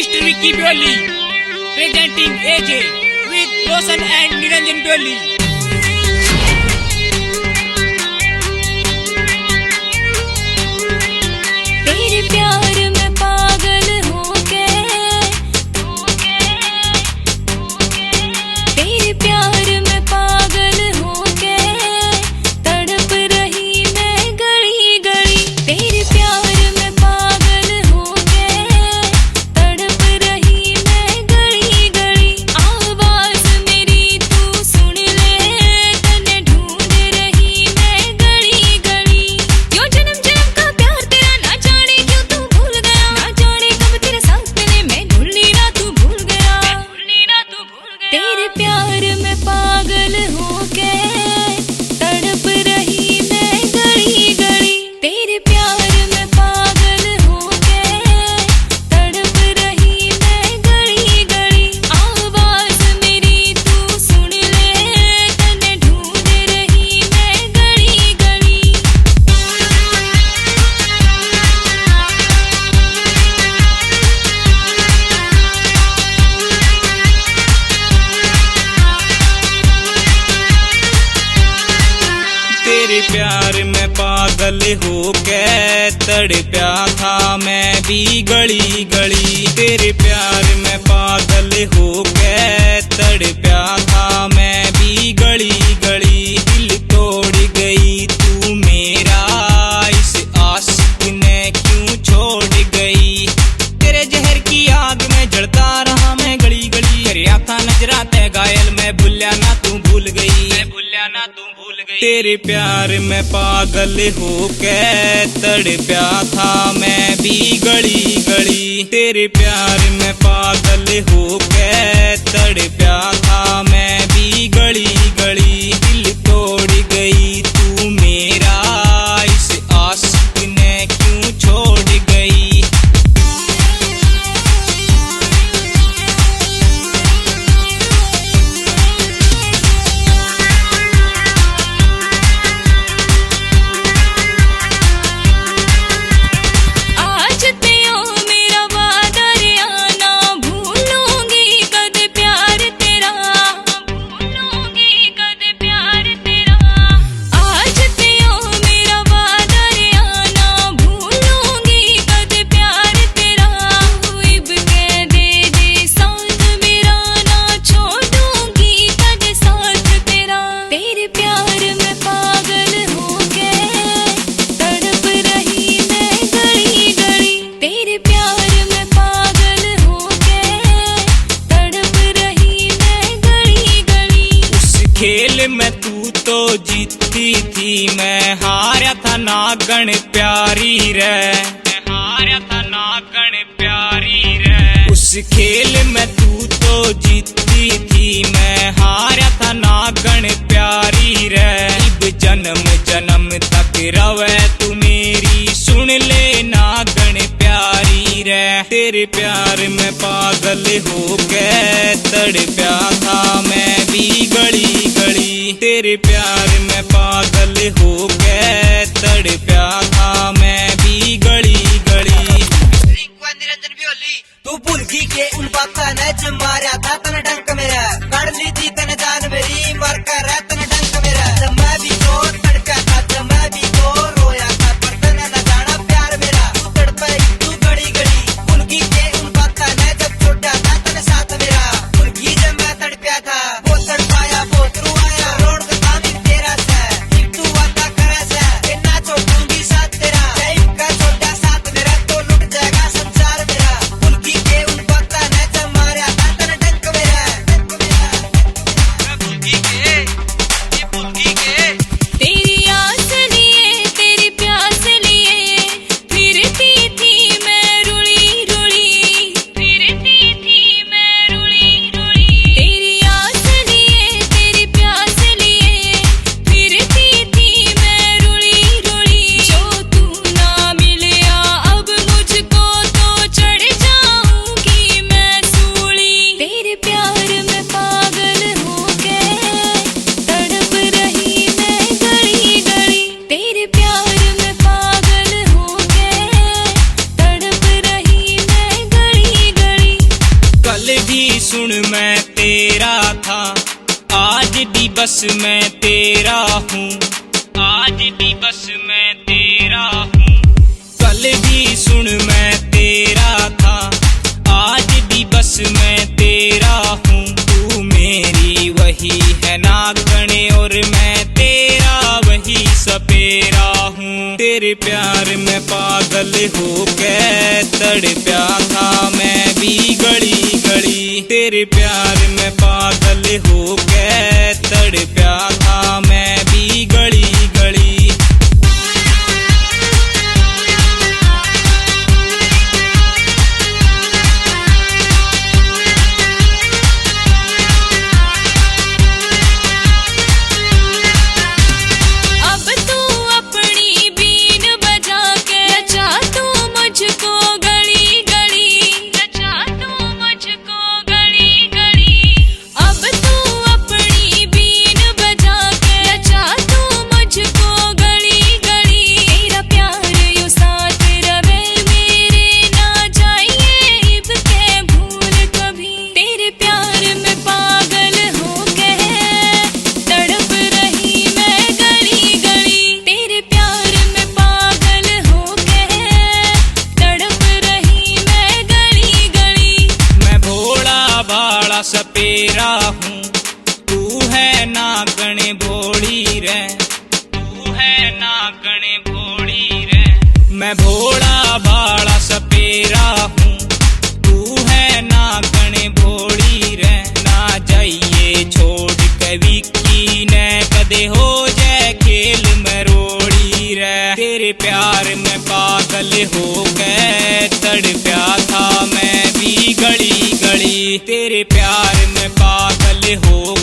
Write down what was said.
Mr. Vicky Bioli, presenting AJ with Roshan and Niranjan Bioli. तेरे प्यार में पागल हूँ के, तेरे प्यार में पागल हूँ के, तड़प रही मैं गली गली। तेरे प्यार में पागल हूँ के, तड़प रही मैं गली गली। आवाज मेरी तू सुन ले, तन्ने ढूंढ रही मैं गली गली। यो जन्म जन्म का प्यार तेरा ना जाने क्यों तू भूल गया, ना जाने कब तेरे साथ मिले मैं भूली ना तू भूल गया, तेरे प्यार में पागल हो के तड़प रही मैं गली गली। तेरे प्यार में पागल हो के तड़प रही मैं गली गली। आवाज मेरी तू सुन ले, तन्ने ढूंढ रही मैं गली गली। तेरे प्यार में पागल हो के तड़पया था मैं भी गली गली। तेरे प्यार में पागल हो के तड़पया था मैं भी गली गली। दिल तोड़ गई तू मेरा, इस आशिक ने क्यों छोड़ गई। तेरे जहर की आग में जलता रहा मैं गली गली। तेरे आँखा नजरा ते घायल मैं भूलिया ना तू भूल गई, मैं भूलिया ना तू भूल गई। तेरे प्यार में पागल हो के तड़पया था मैं भी गली गली। तेरे प्यार में पागल हो के तड़पया था मैं भी गली गली। दिल तोड़ गई तू मेरा, इस आशिक ने क्यों छोड़ गई। आज तेरा मेरा वादा रे आना, भूलूंगी कद प्यार तेरा, भूलूंगी कद प्यार तेरा। आज तेरा मेरा वादा रे आना, भूलूंगी कद प्यार तेरा। तू इब के दे साथ मेरा, ना छोड़ूंगी कद साथ तेरा। तेरे प्यार में पागल हो के तड़प रही मैं गली गली। तेरे प्यार में पागल हो के तड़प रही मैं गली गली। उस खेल में तू तो जीती थी, मैं हारा था नागण प्यारी रे, मैं हारा था नागण प्यारी रे। उस खेल में तू तो जीती थी, मैं हारा था नागण प्यारी रे। इब जन्म जन्म तक रवे तू मेरी, सुन ले नागण प्यारी रे। तेरे प्यार में पागल हो के तड़पया था मैं भी गली गली। तेरे प्यार में पागल हो के तड़पया था मैं भी गली गली। निरंजन ब्योली, तू भूलगी के उन बातों ने जो मारा था तन डंक मेरा। काढ़ ली थी तन जान मेरी, मर कर है तन डंक मेरा। जब मैं भी तो तड़पया था, जब मैं भी तो रोया था, पर तने न जाना प्यार मेरा। तू तड़पाई तू गड़ी गड़ी, भूलगी के उन बातों ने जब छोड़ा था तन साथ मेरा। भूलगी जब मैं तड़पया था, वो तड़पाया बहुत रुआया, रोड का काम ही तेरा से। तू वादा करे से, ना छोड़ूंगी सा मैं तेरा हूँ, आज भी बस मैं तेरा हूँ। कल भी सुन मैं तेरा था, आज भी बस मैं तेरा हूँ। तू मेरी वही है नागणे और मैं तेरा वही सपेरा हूँ। तेरे प्यार में पागल हो के तड़प्या था मैं भी गली गली। तेरे प्यार में पागल हो के तड़प्या था मैं भी गली गली। अब तू अपनी बीन बजा के नचा तू मुझको गली गली, नचा तू मुझको गली गली। अब तू अपनी बीन बजा के नचा तू मुझको गली गली। तेरा प्यार यूं साथ रवे मेरे, ना जाइए इब के भूल कभी। तेरे प्यार में पागल हो के तड़प रही मैं गली गली। तेरे प्यार में पागल हो के तड़प रही मैं गली गली। मैं भोला भाला सपेरा हूँ, तू है नागणे भोली रे, तू है नागणे भोली रे। मैं भोला भाला सपेरा हूँ, तू है नागणे भोली रे। ना जाइए छोड़ के विक्की ने कदे हो जाए खेल मरोड़ी रे। तेरे प्यार में पागल हो के तड़प्या था मैं भी गली गली। तेरे प्यार में पागल हो